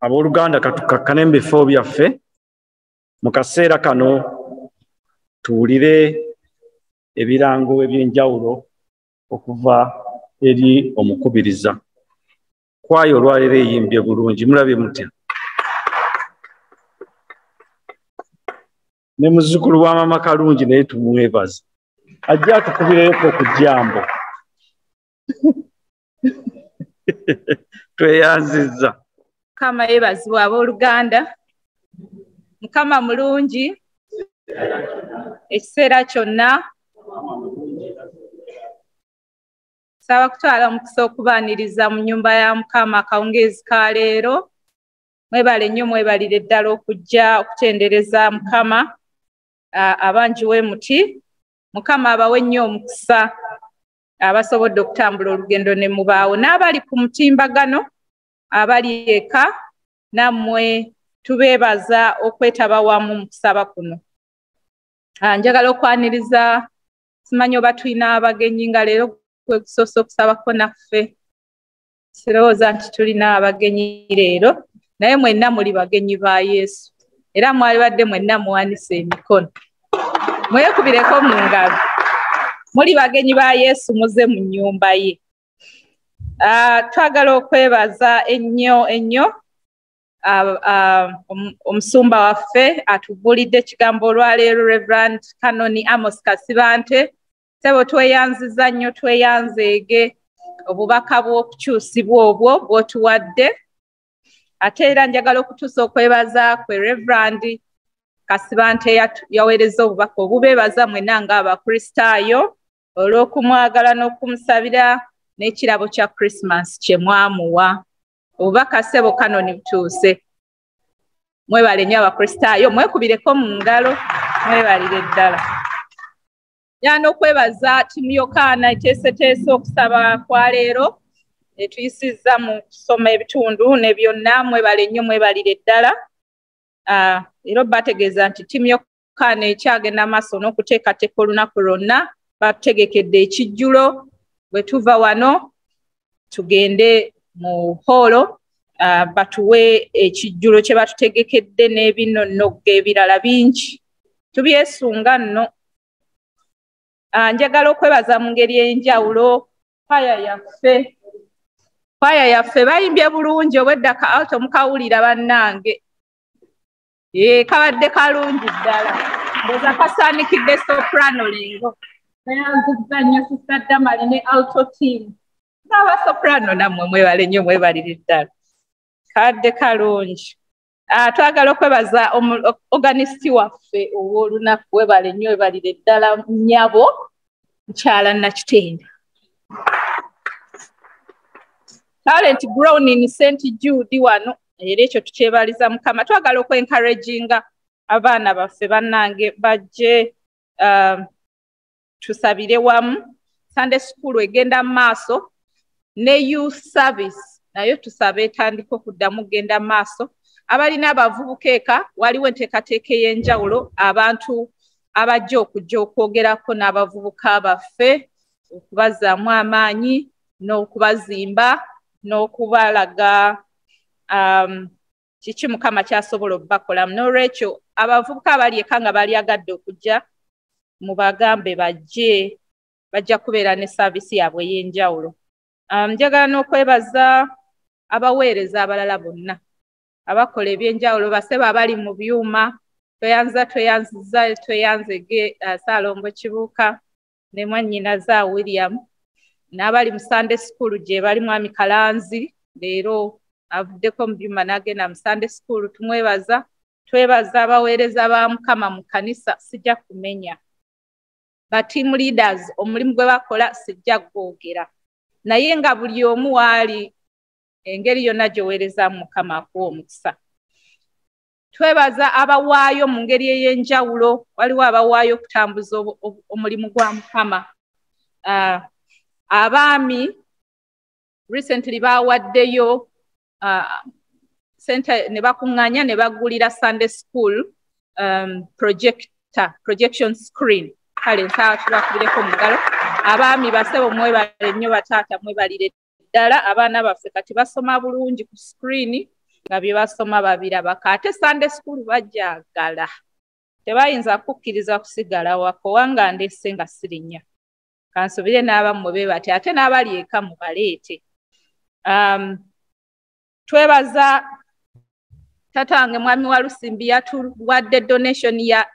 Abooluganda katukakkane mu bifo byaffe mu kaseera kano tuwulire ebirango eby'enjawulo okuva eri omukubiriza. Kwayo olwaleero eyimbye bulungi, mulabye mutya? Ne muzzukulu wa mama Kalungi naye tumwebaza, ajja atukubireko ku jjambo. Tweyanzizza. Mukama yeebazibwa abooluganda. Mukama mulungi ekiseera kyonna. Nsaba kutwala omukisa okubaaniriza mu nnyumba ya Mukama akawungeezi ka leero. Mwebale nnyo, mwebalire ddala okujja okutendereza Mukama. Abangi we muti. Mukama abawe nnyo omukisa abasobodde okutambula olugendo ne mubaawo, n'abali ku mutimbagano, abali eka, nammwe tubeebaza okwetaba wamu mu kusaba kuno. Njagala okwaniriza, simanyi oba tulina abagenyi nga leero kwe kusoose okusabako naffe. Sirowooza nti tulina abagenyi leero, naye mwenna muli bagenyi ba Yesu. Era mwalibadde mwenna muwanise emikono. Mwekubireko mu ngalo. Muli bagenyi ba Yesu, muze mu nnyumba ye. Twagala okwebaza ennyo omusumba waffe atubuulidde ekigambo olwaleero, Rev'd Canon Amos Kasibante. Ssebo tweyanziza nnyo, tweyanzeege obubaka bw'okukyusibwa obwo bw'otuwadde. Ate era njagala okutuusa okwebaza kwe Rev'd Kasibante yaweereza obubaka obubeebaza mwenna ng'Abakristaayo olw'okumwagala n'okumusabira n'ekirabo kya Christmas kye mwamuwa. Obubaka ssebo Canon butuuse. Mwebale nnyo Abakristaayo, mwekubireko mu ngalo, mwebalire ddala. Yana okwebaza ttiimu y'Okana eteeseteese okusaba kwa leero. ne tuyisizza mu kusoma ebitundu ne byonna mwebale nnyo mwebalire ddala. Era bategeeza nti ttiimu y'okkaana ekyagenda maaso n'okuteekateeka olunaku lwonna batutegekedde ekijjulo bwe tuva wano tugende mu hoolo batuwe ekijjulo kye batutegekedde n'ebinonnogga ebirala bingi tubyesunga nno. Njagala okwebaza mu ngeri ey'enjawulo kwaya yaffe bayimbye bulungi obwedda ka alto mukawulira bannange. Kabadde kalungi ddala mboza kasaanikidde soprano lengo bayanzizza nnyo Sister Damali ne alto team aba soprano nammwe mwebale nnyo mwebalire ddala kabadde kalungi. Twagala okwebaza oganisiti waffe ow'olunaku webale nnyo webalire ddala nnyabo mukyala Nakitenda. Talent grown in St Jude wano era ekyo tukyebaliza Mukama. Twagala okwencouraginga abaana baffe bannange bajje tusabire wamu. Sunday school egenda maaso ne youth service nayo tusabe etandika okuddamu genda maaso. Abalina abavubuka eka waliwo enteekateeka ey'enjawulo abantu abajja okujja okwogerako n'abavubuka baffe okubazaamu amaanyi n'okubazimba n'okubalaga kiki Mukama kyasobola okubakolamu. N'olwekyo abavubuka abali eka nga balyagadde okujja mubagambe bajja kubeera ne saavisi yaabwe ey'enjawulo. Njagala n'okwebaza abaweereza abalala bonna abakola ebyenjawulo baseba abali mu byuma tweyanzege Saalongo Kibuuka ne mwannyinaza William n'abali mu Sunday school gye bali Mwami Kalanzi leero avuddeko mu byuma n'agenda mu Sunday school tumwebaza. Twebaza abaweereza ba Mukama mu Kkanisa sijja kumenya ba team leaders omulimu gwe bakola sijja gwogera naye nga buli omu waali engeri yonna gyoweereza Mukama akuwa omukisa. Twebaza abawaayo mu ngeri ey'enjawulo waliwo abawaayo okutambuza omulimu gwa Mukama. Abaami recently bawaddeyo sente ne bakuŋŋaanya ne bagulira Sunday school projection screen. Kale nsawa tubakubireko mu ngalo. Abaami basebo mwebale nnyo bataata mwebalire ddala abaana baffe kati basoma bulungi ku screen nga bye basoma babirabako ate Sunday school bajagala tebayinza kukkiriza kusigala wako wanga ndese nga sirinya kansubire n'abammwe be bati ate n'abali eka mubaleete. Twebaza tatange Mwami wa Lusimbi yatuwadde donation ya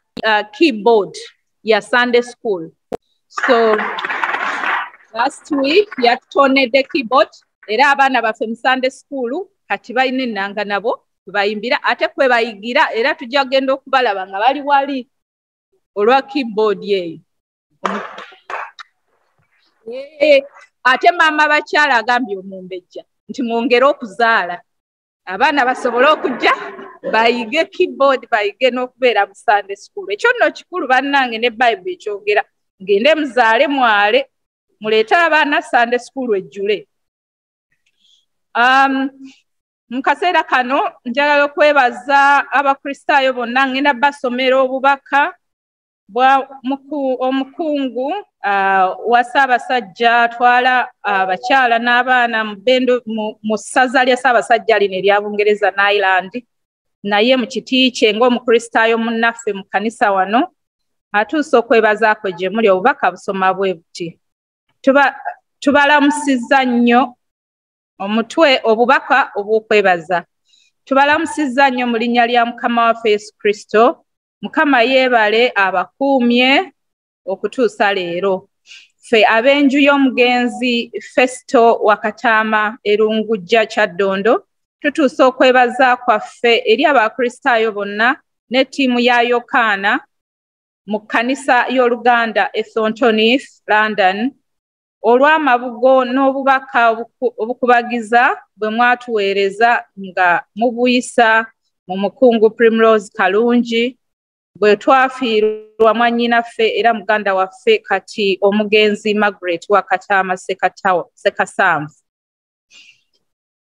keyboard ya Sunday school. So last week yatutonedde keyboard era abaana baffe mu Sunday school kati balina ennanga nabo bayimbira ate kwe bayigira era tujja kugenda okubalaba nga bali wali olwa keyboard yeyo. Ate maama bakyala agambye omumbejja nti mwongere okuzaala abaana basobole okujja bayige keyboard bayige n'okubeera mu Sunday school. Ekyo nno kikulu bannange ne Bible ekyogera ngende muzaale mwale muleete abaana Sunday school ejjule. Mu kaseera kano njagala okwebaza abakristaayo bonna ngenda basomera obubaka bwa omukungu wa Ssaabasajja atwala abakyala n'abaana mu ssaza lya Ssaabasajja lino erya Bungereza Island naye mu kiti kye ng'omukristaayo munnaffe mu Kkanisa wano atuuse okwebazaako gye muli obubaka busoma bwe buti. Tubalamusizza nnyo omutwe obubaka obw'okwebaza. Tubalamusizza nnyo mu linnya lya Mukama waffe Yesu Kristo. Mukama yeebale abakuumye okutuusa leero. Ffe ab'enju y'omugenzi Festo Wakataama Erungujja Kyaddondo tutuuse okwebaza kwaffe eri abakristaayo bonna ne ttiimu ya y'okkaana mu Kkanisa y'oLuganda e Thornton Heath, London olw'amabugo n'obubaka obukubagiza bwe mwatuweereza nga mubuyisa mu mukungu Primrose Kalungi bwe twafiirwa mwannyinaffe era muganda waffe kati omugenzi Margaret Wakataama Sekasanvu.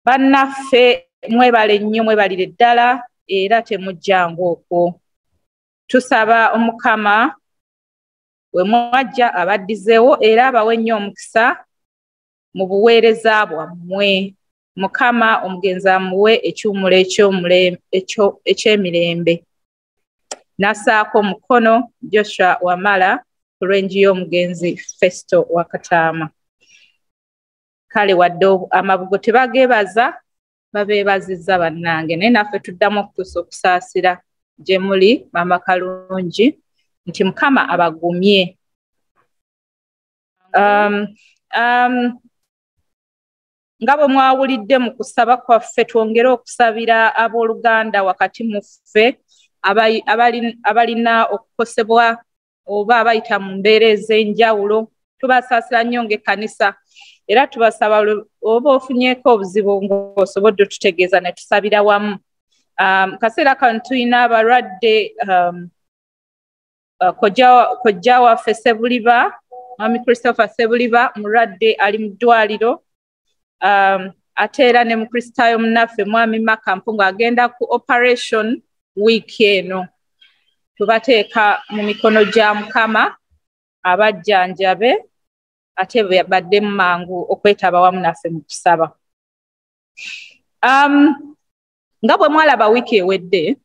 Bannaffe mwebale nnyo mwebalire ddala era temujjanga okwo. Tusaba Omukama we mwajja abaddizeewo era abawe nnyo omukisa mu buweereza bwammwe. Mukama omugenzi amuwe ekiwumulo eky'emirembe. Nassaako omukono Joshua Wamala ku lw'enju y'omugenzi Festo wa Kataama. Kale wadde amabugo tebageebaza babeebazizza bannange naye naffe tuddamu okutuusa okusaasira gye muli maama kalungi nti Mukama abagumye. Nga bwe mwawulidde mu kusaba kwaffe twongere okusabira abooluganda wakati mu ffe abalina okukosebwa oba abayita mu mbeera ez'enjawulo. Tubasaasira nnyo ng'Ekkanisa era tubasaba oba ofunyeeko obuzibu ng'osobodde otutegeeza ne tusabira wamu. Kaseera kano tulina abalwadde kojja waffe Ssebuliba, Mwami Christopher Ssebuliba mulwadde ali mu ddwaliro. Ate era ne mukristaayo munnaffe Mwami Makampu ng'agenda ku operation wiiki eno. Tubateeka mu mikono gya Mukama abajjanjabe ate baddemu mangu okwetaba wamu naffe mu kusaba. Nga bwe mwalaba wiiki ewedde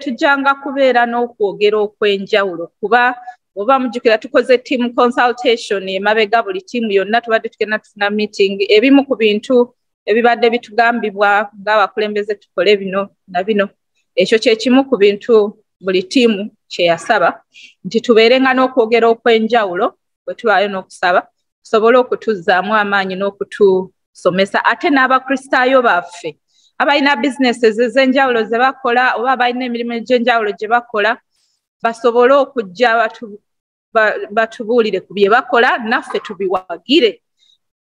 tujjanga kubeera n'okwogera okw'enjawulo kuba oba mujjukira tukoze team consultation emabega buli tiimu yonna tubadde tugenda tufuna meeting. Ebimu ku bintu ebibadde bitugambibwa ng'abakulembeze tukole bino na bino, ekyo kye kimu ku bintu buli tiimu kye yasaba nti tubeerenga n'okwogera okw'enjawulo bwe tubaayo n'okusaba tusobole okutuzzaamu amaanyi n'okutusomesa. Ate n'abakristaayo baffe abalina businesses ez'enjawulo ze bakola oba abalina emirimu egy'enjawulo gye bakola basobole okujja batubuulire ku bye bakola naffe tubiwagire.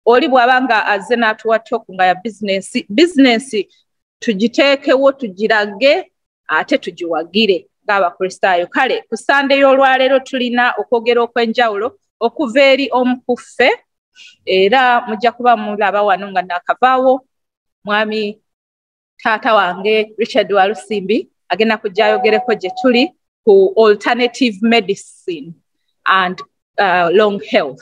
Oli bw'aba nga azze n'atuwa ttooku nga ya bizinesi tugiteekewo tugirage ate tugiwagire ng'abakristaayo. Kale ku Sande y'olwaleero tulina okwogera okw'enjawulo okuva eri omu ku ffe era mujja kuba mulaba wano nga naakavaawo mwami taata wange Richard Walusimbi agenda kujja ayogereko gye tuli ku alternative medicine and long health.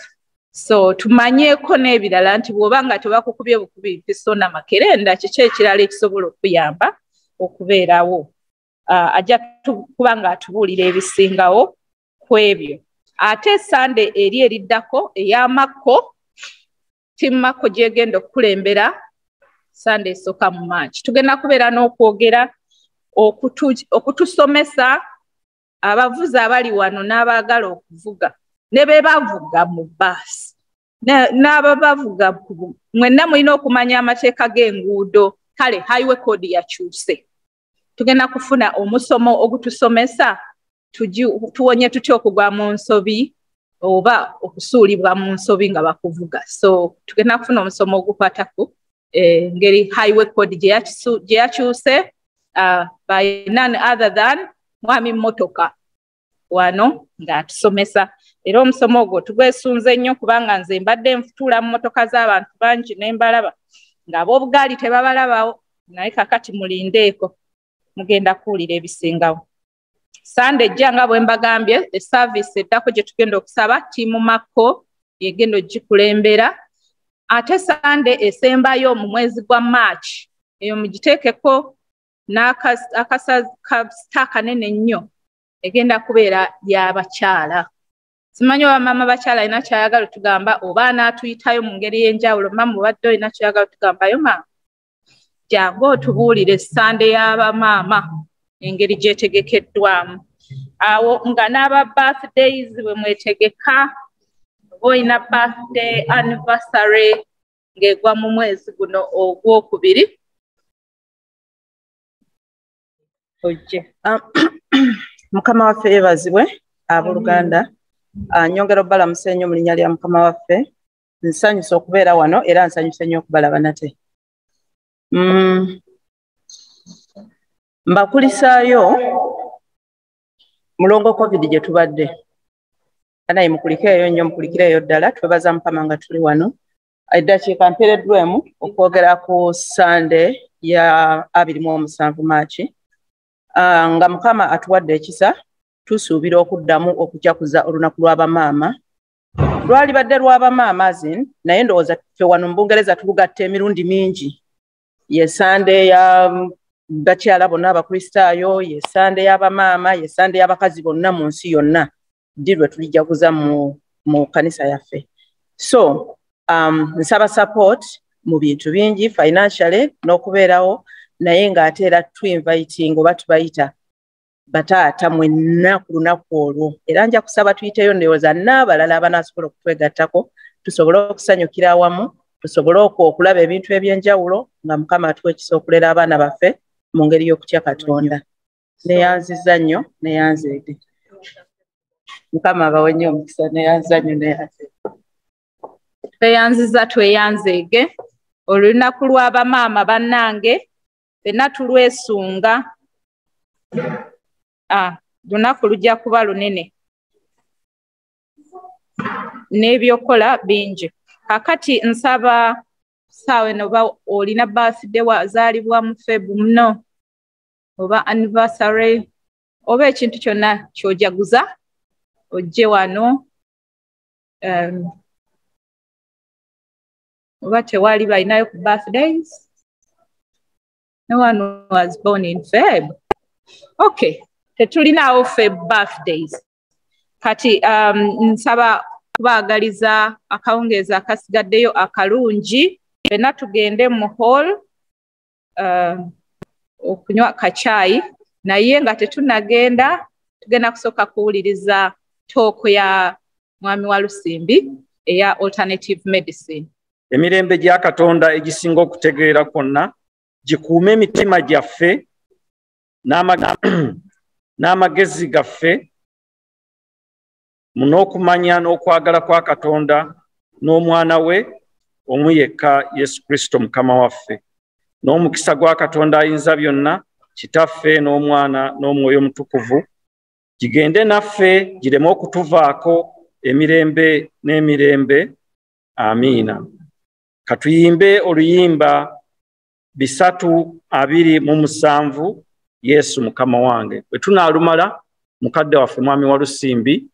So tumanyeeko n'ebirala nti bw'oba nga tebakukubye bukubi mpiso na makerenda kiki ekirala ekisobola okuyamba okubeerawo. Ajja kuba ng'atubuulira ebisingawo ku ebyo. Ate Sande eri eriddako ey'Amakko, tiimu Makko gy'egenda okukulembera Sande esooka mu March. Tugenda kubeera n'okwogera okutusomesa abavuzi abali wano n'abaagala okuvuga ne be bavuga mu bbaasi n'ababavuga mwenna mulina okumanya amateeka g'enguudo. Kale highway code yakyuse. Tugenda kufuna omusomo ogutusomesa tuwonye tutya okugwa mu nsobi oba okusuulibwa mu nsobi nga bakuvuga. So tugenda kufuna omusomo ogukwataku ngeri highway code gye yakyuse by none other than mwami mmotoka wano ng'atusomesa. Era omusomo ogwo tugwesunze nnyo kubanga nze mbadde nfutuula mu mmotoka z'abantu bangi ne mbalaba ng'ab'obugaali tebabalabawo naye kakati mulindeeko mugenda kuwulira ebisingawo. Sande ejja nga bwe mbagambye esaaviisi eddako gye tugenda okusaba tiimu Makko yegenda ogikulembera. Ate Sande esembayo mu mwezi gwa March eyo mugiteekeko n'akasita kanene nnyo egenda kubeera y'abakyala. Simanyi oba maama bakyala alina kyayagala tugamba oba anaatuyitayo mu ngeri y'enjawulo. Maama obadde olina kyayagala tugambayo maama? Jangu otubuulire Sande y'abamaama engeri gy'etegekeddwamu. Awo nga n'aba birthdays bwe mwetegeka oba olina birthday anniversary ng'egwa mu mwezi guno ogwokubiri. Ojje. Mukama waffe yeebazibwe abooluganda. Nyongera obbalamusa ennyo mu linnya lya Mukama waffe. Nsanyusa okubeera wano era nsanyusa nnyo okubalaba nate. Mbakulisaayo mulongo COVID gye tubadde. Naye mukulikireyo nnyo mukulikireyo ddala. Twebaza Mukama nga tuli wano. eddakiika mpeereddwemu okwogera ku Sande ya 27 Maachi. Nga Mukama atuwadde ekisa, tusuubira okuddamu okujaguza olunaku lw'abamaama. Lwali badde lw'abamaama naye ndowooza ffe wano mu Bungereza tulugatta emirundi mingi. Ye Sande ya bakyala bonna abakristaayo, ye Sande y'abamaama, ye Sande y'abakazi bonna mu nsi yonna. Ddi lwe tulijaguza mu Kkanisa yaffe. So nsaba support mu bintu bingi financially n'okubeerawo, naye ng'ate era tu-inviting oba tubayita bataata mwenna ku lunaku olwo. Era nja kusaba tuyiteyo ndowooza n'abalala abanaasobola okutwegattako, tusobole okusanyukira awamu, tusobole okulaba ebintu eby'enjawulo nga Mukama atuwa ekisa okulera abaana baffe mu ngeri y'okutya Katonda. Neeyanziza nnyo, neeyanzeege. Mukama abawe nnyo omukisa, neeyanziza nnyo, neeyanzeege. Tweyanzeege. Olunaku lw'abamaama bannange ffenna tulwesunga. Lunaku lujja kuba lunene n'ebyokola bingi. Kakati nsaba saawe noba olina birthday wazaalibwa mu February muno oba anniversary oba ekintu kyonna ky'ojaguza ojje wano. Oba tewali balinayo ku birthdays? No one was born in Feb. Okay, tetulinaawo Feb birthdays. Kati nsaba kubaagaliza akawungeezi akasigaddeyo akalungi, ffenna tugende mu hall okunywa kacaayi, naye nga tetunnagenda tugenda kusooka kuwuliriza tooko ya mwami wa Lusimbi eya alternative medicine. Emirembe gya Katonda egisinga okutegeera kwonna gikuume emitima gyaffe n'amagezi gaffe mu n'okumanya n'okwagala kwa Katonda n'omwana we omu yekka Yesu Kristo Mukama waffe, n'omukisa gwa Katonda ayinza byonna, Kitaffe n'Omwana n'Omwoyo Omutukuvu gigende naffe, gireme okutuvaako emirembe n'emirembe. Amiina. Katuyimbe oluyimba 327 Yesu Mukama wange. Bwe tunaalumala mukadde waffe mwami wa Lusimbi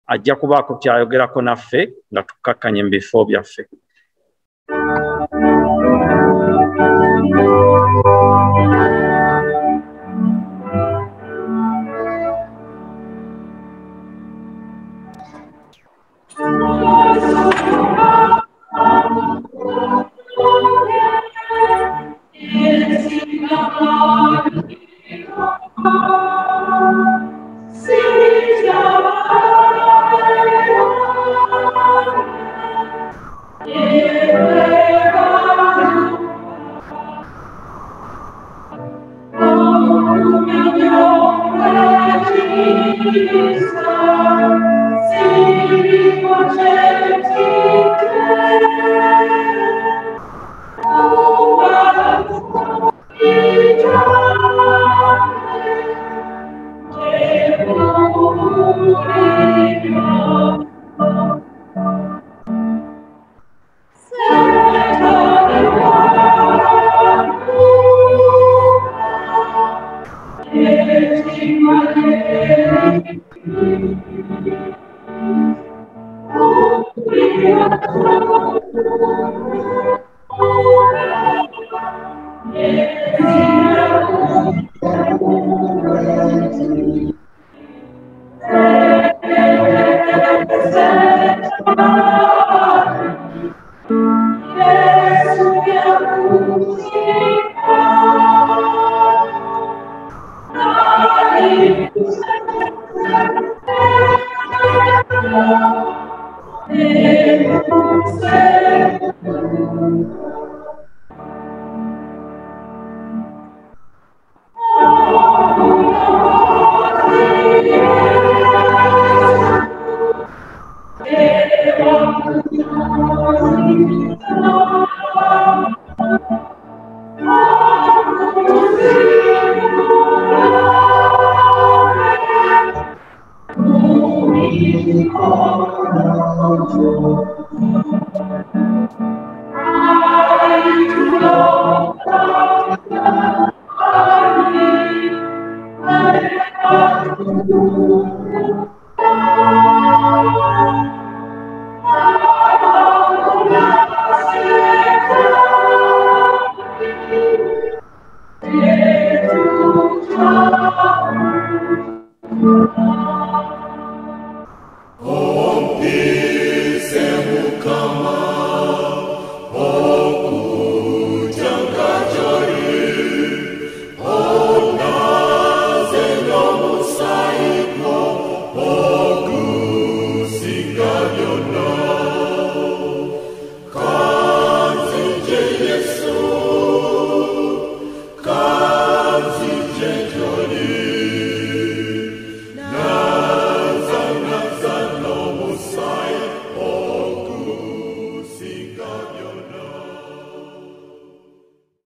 ajja kubaako kyayogerako naffe nga tukkakkanye mu bifo byaffe.